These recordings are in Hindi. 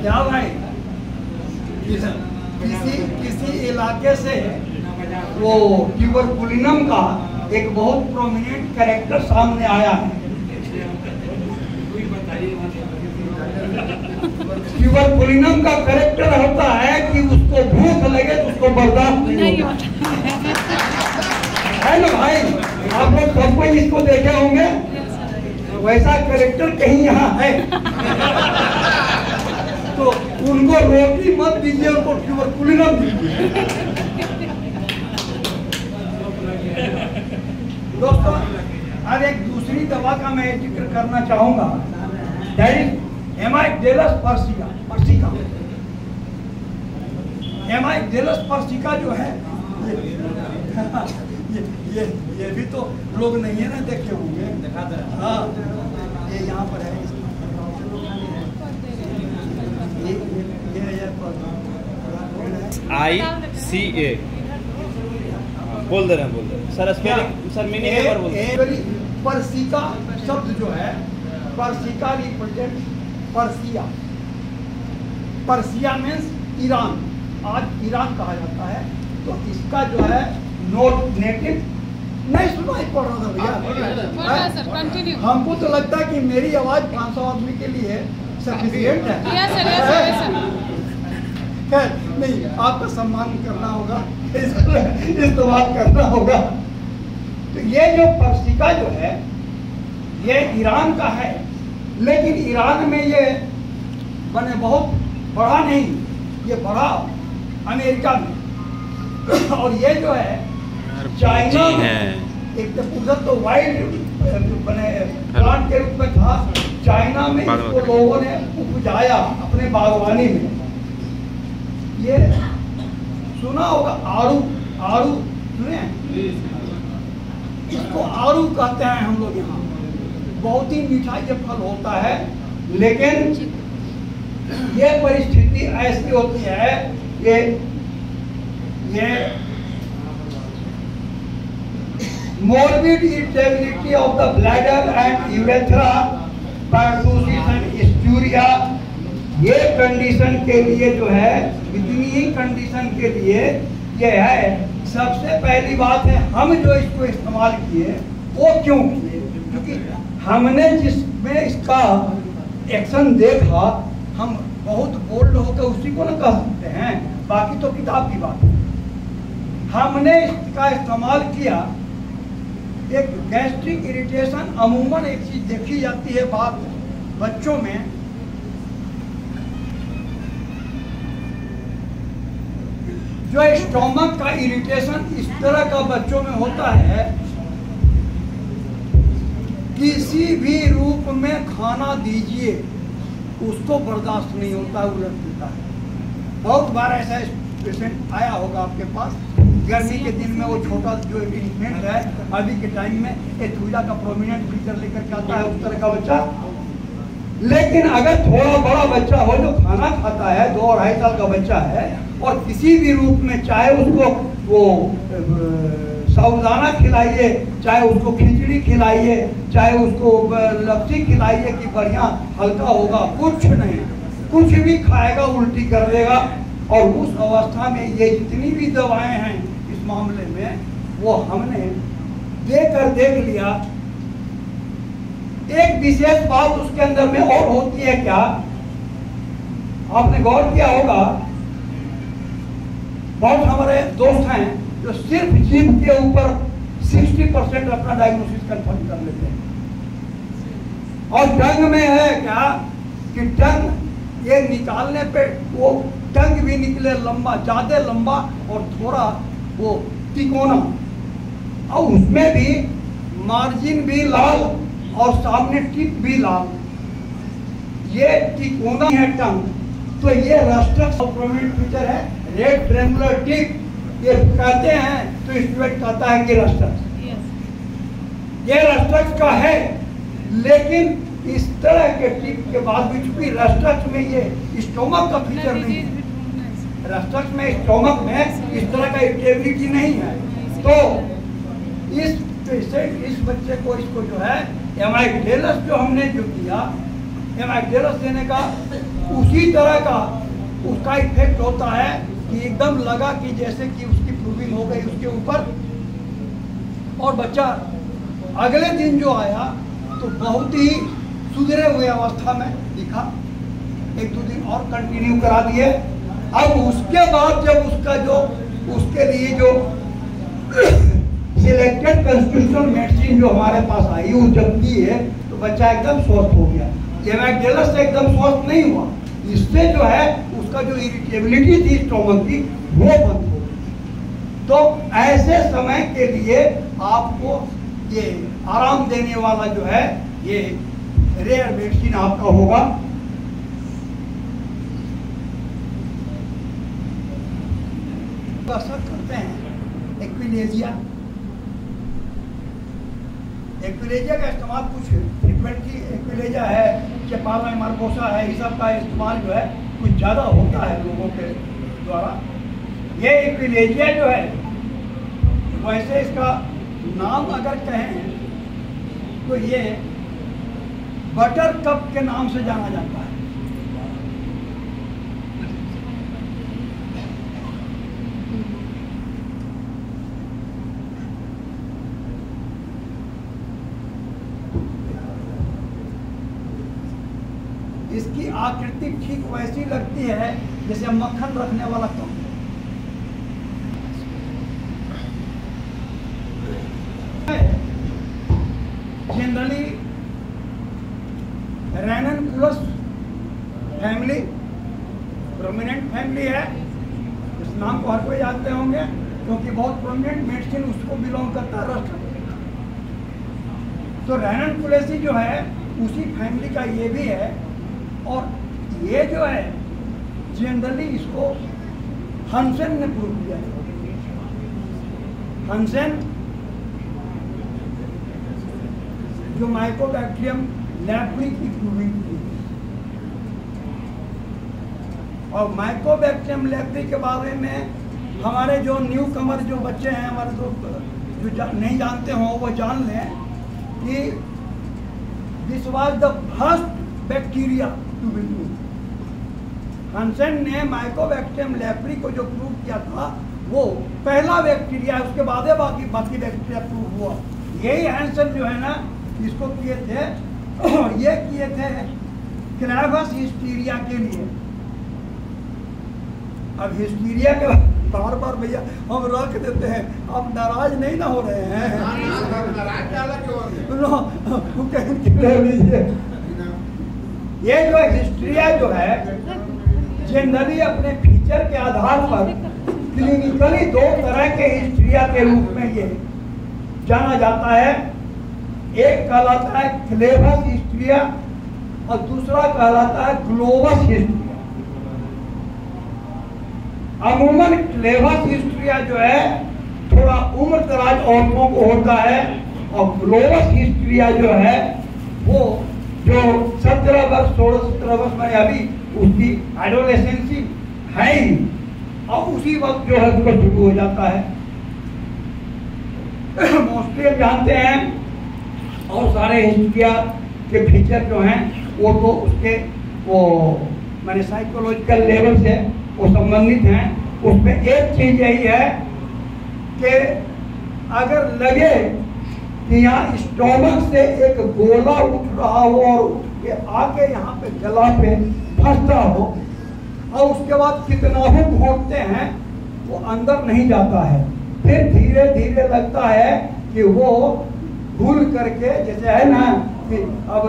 क्या भाई, किसी इलाके से वो ट्यूबरकुलिनम का एक बहुत प्रोमिनेंट कैरेक्टर सामने आया है। ट्यूबरकुलिनम का कैरेक्टर होता है कि उसको भूख लगे तो उसको बर्दाश्त नहीं होता है ना भाई। आप लोग सब कोई इसको देखे होंगे, वैसा कैरेक्टर कहीं यहाँ है। तो उनको रोटी मत दीजिए, उनको ट्यूबरकुलिनम दीजिए। दोस्तों, अब एक दूसरी दवा का मैं जिक्र करना चाहूंगा, दैट इज एमाइगडालस पर्सिका। एमाइगडालस पर्सिका जो है ये भी तो लोग नहीं है ना देखे होंगे, दिखाते हैं। हाँ, ये यहाँ पर है, ICA बोल दे रहे हैं सर, स्पेलिंग सर मीनिंग एक बार बोल दे। पर्सिका शब्द जो है, persica represent Persia. Persia means Iran, आज ईरान कहा जाता है। तो इसका जो है नेटिव नहीं सुना ही पड़ रहा था भैया। हमको तो लगता है कि मेरी आवाज 500 आदमी के लिए सफिशिएंट है। नहीं, आपका सम्मान करना होगा, इस्तेमाल करना होगा। तो ये जो पर्सिका जो है ये ईरान का है, लेकिन ईरान में ये बने बहुत बड़ा नहीं, ये बड़ा अमेरिका में। और ये जो है चाइना में, एक तो उधर तो वाइल्ड बने प्लांट के रूप में था, चाइना में इसको लोगों ने उपजाया अपने बागवानी में। ये सुना होगा आड़ू सुने, इसको आड़ू कहते हैं हम लोग यहाँ। बहुत ही मीठा ये फल होता है, लेकिन ये परिस्थिति ऐसी होती है कि ये morbid irritability of the bladder and urethra, pertussis and स्टूरिया, ये कंडीशन के लिए जो है, इतनी ही कंडीशन के लिए ये है। सबसे पहली बात है, हम जो इसको इस्तेमाल किए वो क्यों किए? क्योंकि हमने जिसमें इसका एक्शन देखा, हम बहुत बोल्ड होकर उसी को ना कह सकते हैं, बाकी तो किताब की बात है। हमने इसका इस्तेमाल किया। एक गैस्ट्रिक इरिटेशन अमूमन एक चीज देखी जाती है बात बच्चों में, जो स्टोमक का इरिटेशन इस तरह का बच्चों में होता है, किसी भी रूप में खाना दीजिए उसको बर्दाश्त नहीं होता है, उलट देता है। बहुत बार ऐसा पेशेंट आया होगा आपके पास, गर्मी के दिन में वो छोटा जो इन्फेंट है, अभी के टाइम में एथुइला का प्रोमिनेंट फीचर लेकर के आता है, उस तरह का बच्चा। लेकिन अगर थोड़ा बड़ा बच्चा हो जो खाना खाता है, 2-2.5 साल का बच्चा है, और किसी भी रूप में, चाहे उसको वो साबुदाना खिलाइए, चाहे उसको खिचड़ी खिलाइए, चाहे उसको लपसी खिलाइए कि बढ़िया हल्का होगा, कुछ नहीं, कुछ भी खाएगा उल्टी कर देगा। और उस अवस्था में ये जितनी भी दवाएं हैं इस मामले में, वो हमने देख लिया। एक विशेष बात उसके अंदर में और होती है, क्या आपने गौर किया होगा, बहुत हमारे दोस्त हैं जो सिर्फ जीभ के ऊपर 60% अपना डायग्नोसिस कंफर्म कर लेते हैं। और टंग में है क्या कि टंग ये निकालने पे वो टंग भी निकले लंबा, ज्यादा लंबा और थोड़ा वो तिकोना, और उसमें भी मार्जिन भी लाल और सामने टिप भी लाल, ये तिकोना है टंग। तो ये रस्टक्स प्रोमिनेंट फीचर है, रेड ट्रेंगुलर टिप ये कहते हैं, तो स्टूडेंट कहता है कि रस्टक्स, ये रस्टक्स का है। लेकिन इस तरह के टिप के बाद भी, चूंकि रस्टक्स में ये स्टोमक का फीचर नहीं है, रस्टक्स में स्टोमक में इस तरह का इरिटेबिलिटी नहीं है, तो इस बच्चे को, इसको जो है एमाइगडालस जो हमने जो किया, हेमाइडेलस देने का उसी तरह का उसका इफेक्ट होता है कि एकदम लगा कि जैसे कि उसकी प्रूविंग हो गई उसके ऊपर। और बच्चा अगले दिन जो आया तो बहुत ही सुधरे हुए अवस्था में दिखा। 1-2 दिन और कंटिन्यू करा दिए। अब उसके बाद जब उसका जो उसके लिए जो सिलेक्टेड कॉन्स्टिट्यूशनल मेडिसिन जो हमारे पास आई वो जब की है तो बच्चा एकदम स्वस्थ हो गया। हेमाइडेलस से एकदम स्वस्थ नहीं हुआ, इससे जो है उसका जो इरिटेबिलिटी थी स्टोमक की वो बंद हो गई। तो ऐसे समय के लिए आपको ये आराम देने वाला जो है ये रेयर मेडिसिन आपका होगा। असर करते हैं एक्विलेजिया। एक्विलेजिया का इस्तेमाल कुछ फ्रिक्वेंटली एक्विलेजिया है, चेपाला मार्कोसा है, इस सब का इस्तेमाल जो है कुछ ज़्यादा होता है लोगों के द्वारा। ये एक्विलेजिया जो है वैसे इसका नाम अगर कहें तो ये बटर कप के नाम से जाना जाता है। इसकी आकृति ठीक वैसी लगती है जैसे मक्खन रखने वाला cup. Generally ranunculus family prominent family है। इस नाम को हर कोई जानते होंगे क्योंकि बहुत प्रोमिनेंट मेडिसिन उसको बिलोंग करता है रस्ट। तो रैननकुलेसी जो है उसी फैमिली का ये भी है। और ये जो है जनरली इसको हंसन ने प्रूव किया है। हंसन जो माइकोबैक्टीरियम लेप्री की प्रूविंग की, और माइकोबैक्टीरियम लेप्री के बारे में हमारे जो न्यू कमर जो बच्चे हैं हमारे जो नहीं जानते हों वो जान लें कि this was the first bacteria to be prove. Hansen ने माइकोबैक्टीरियम लेप्री को जो प्रूव किया था वो पहला बैक्टीरिया, उसके बाद बाकी बैक्टीरिया प्रूव हुआ। यही हंसन जो है ना इसको किए थे, ये किए थे क्लैवस हिस्टीरिया के लिए। अब हिस्टीरिया के बार बार भैया हम रख देते हैं, आप नाराज नहीं ना हो रहे हैं? ये जो हिस्टीरिया जो है जनरली अपने फीचर के आधार पर क्लिनिकली 2 तरह के हिस्टीरिया के रूप में ये जाना जाता है। एक कहलाता है क्लेवस हिस्टीरिया और दूसरा कहलाता है ग्लोवस हिस्टीरिया। अमूमन क्लेवस हिस्टीरिया जो है थोड़ा उम्र दराज औरतों को होता है और ग्लोवस हिस्टीरिया जो है वो जो 17 वर्ष 16-17 वर्ष में अभी उसकी एडोलेसेंसी है ही और उसी वक्त जो है उसको शुरू हो जाता है। मोस्टली जानते हैं और सारे हिस्टीरिया के फीचर जो हैं वो तो उसके वो मैंने साइकोलॉजिकल लेवल से वो संबंधित हैं। उसमें एक चीज यही है कि अगर लगे कि यहाँ स्टोमक से एक गोला उठ रहा हो और उठ के आके यहाँ पे गला पे फंसता हो और उसके बाद कितना ही घोंटते हैं वो अंदर नहीं जाता है, फिर धीरे धीरे लगता है कि वो घुल करके, जैसे है ना कि अब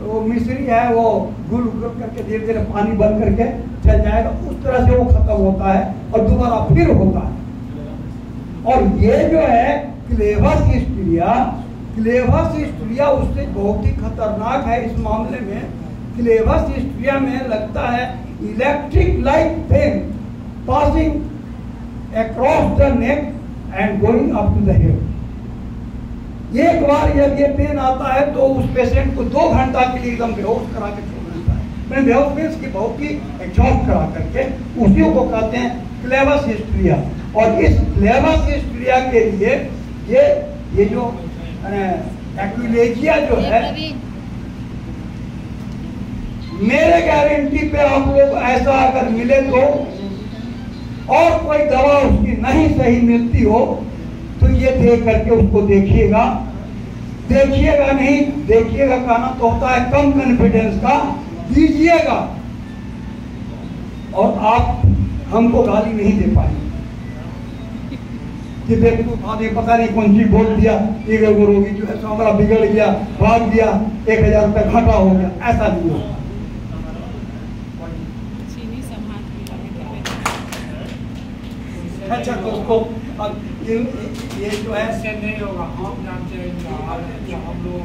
वो मिश्री है वो घुल करके धीरे धीरे पानी बंद करके चल जाएगा, उस तरह से वो खत्म होता है और दोबारा फिर होता है। और ये जो है क्लेवस हिस्टीरिया उससे बहुत ही खतरनाक है। इस मामले में क्लेवस हिस्टीरिया में लगता है electric light pain passing across the neck and going up to the head. एक बार जब ये पेन आता है तो उस पेशेंट को 2 घंटा के लिए एकदम बेहोश करा के छोड़ देता है। मैंने बेहोश मीन्स की बहुत ही एग्जॉस्ट करा करके, उसी को कहते हैं क्लेवस हिस्टीरिया। और इस क्लेवस हिस्टीरिया के लिए ये जो एक्विलेजिया जो है मेरे गारंटी पे आप लोग ऐसा अगर मिले तो, और कोई दवा उसकी नहीं सही मिलती हो तो ये देख करके उसको देखिएगा। देखिएगा नहीं, देखिएगा कहना तो होता है कम कॉन्फिडेंस का, दीजिएगा। और आप हमको गाली नहीं दे पाएंगे कि देख तू पता नहीं कौन चीज बोल दिया, ये रोगी जो है हमारा बिगड़ गया, भाग दिया, 1000 रुपया घाटा हो गया, ऐसा नहीं हो। अच्छा दोस्तों, अब ये जो है ऐसे नहीं होगा। हम जानते हैं कि हम लोग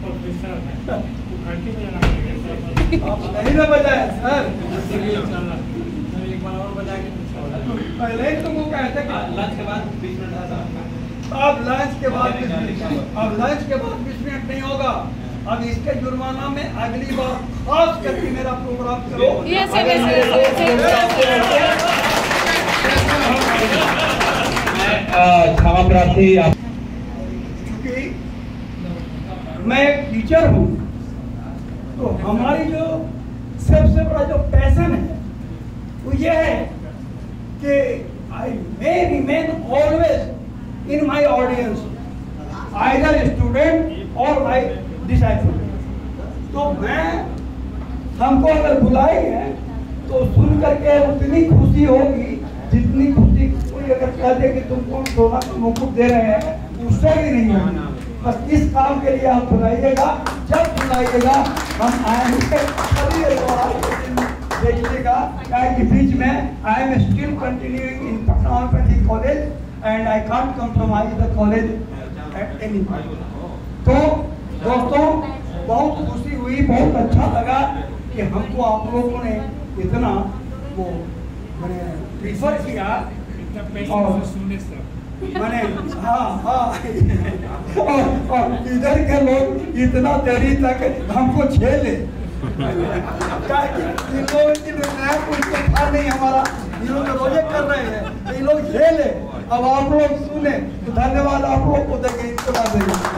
पर प्रेशर है, वो घंटी में जाना पड़ेगा। आप नहीं ना बजाए सर, एक बार और बजा के पहले ही तुमको कहते कि लंच के बाद 20 मिनट आता। अब लंच के बाद 20 मिनट नहीं होगा। अब इसके जुर्माना में अगली बार खास करके मेरा प्रोग्राम करो। क्षमा प्रार्थी। क्योंकि मैं एक टीचर हूँ, तो हमारी जो सबसे बड़ा जो पैशन है वो ये है कि I may remain always in my audience, either student और माई डिसाइपल। तो मैं हमको अगर बुलाएंगे तो सुन करके उतनी खुशी होगी जितनी खुशी कोई अगर कह दे कि तुमको सोना का मुकुट दे रहे हैं, उससे भी नहीं होना। बस इस काम के लिए आप बुलाइएगा, जब बुलाइएगा हम आएंगे। देखिएगा कि बीच में I am still continuing in Patna homeopathic college and I can't compromise the college at any point. तो दोस्तों, बहुत खुशी हुई, बहुत अच्छा लगा कि हमको आप लोगों ने इतना वो मैंने प्रीफर किया। और सुनने से मैंने हाँ और इधर के लोग इतना देरी तक हमको झेले, इन लोगों की नया कुछ था नहीं हमारा, ये लोग रोजे कर रहे हैं, ये लोग झेले। अब आप लोग सुने तो धन्यवाद आप लोग को देंगे, इसके बाद धन्यवाद।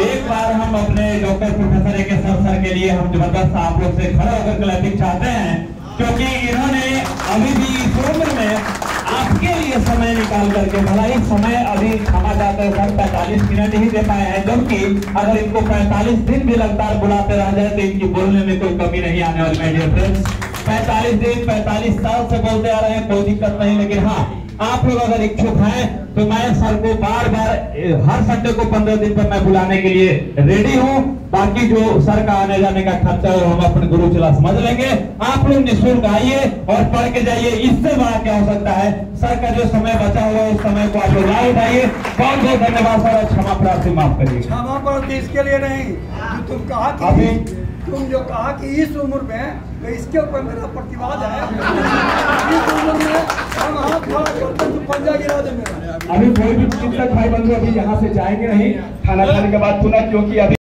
एक बार हम अपने डॉक्टर प्रोफेसर ए.के. सर के लिए हम जबरदस्त आप लोग से खड़े होकर क्लैपिंग चाहते हैं, क्योंकि इन्होंने अभी भी इस उम्र में आपके लिए समय निकाल करके, भला ही समय अभी क्षमा चाहते हैं सर 45 मिनट ही दे पाए हैं, जबकि अगर इनको 45 दिन भी लगातार बुलाते रह जाए तो इनकी बोलने में कोई कमी नहीं आने वाली। माय डियर फ्रेंड्स, 45 दिन 45 साल से बोलते आ रहे हैं, कोई दिक्कत नहीं। लेकिन हाँ, आप लोग अगर इच्छुक हैं तो मैं सर को बार बार हर संडे को 15 दिन पर मैं बुलाने के लिए रेडी हूँ। बाकी जो सर का आने जाने का खर्चा है हम अपने गुरु चला समझ लेंगे। आप लोग निःशुल्क आइए और पढ़ के जाइए, इससे बड़ा क्या हो सकता है। सर का जो समय बचा हुआ है उस समय को आप लोग लाभ उठाइए। बहुत बहुत धन्यवाद सर, क्षमा प्रार्थी, माफ करिए। क्षमा प्रार्थी इसके लिए नहीं, तुम कहा कि अभी तुम जो कहा कि इस उम्र में, तो इसके ऊपर मेरा प्रतिवाद है। इस उम्र में हम हाथ खड़ा करते तो पंजा गिरा दे मेरा। अभी कोई भी चिकित्सक भाई बंधु अभी यहाँ से जाएंगे नहीं खाना खाने के बाद पुनः, क्योंकि अभी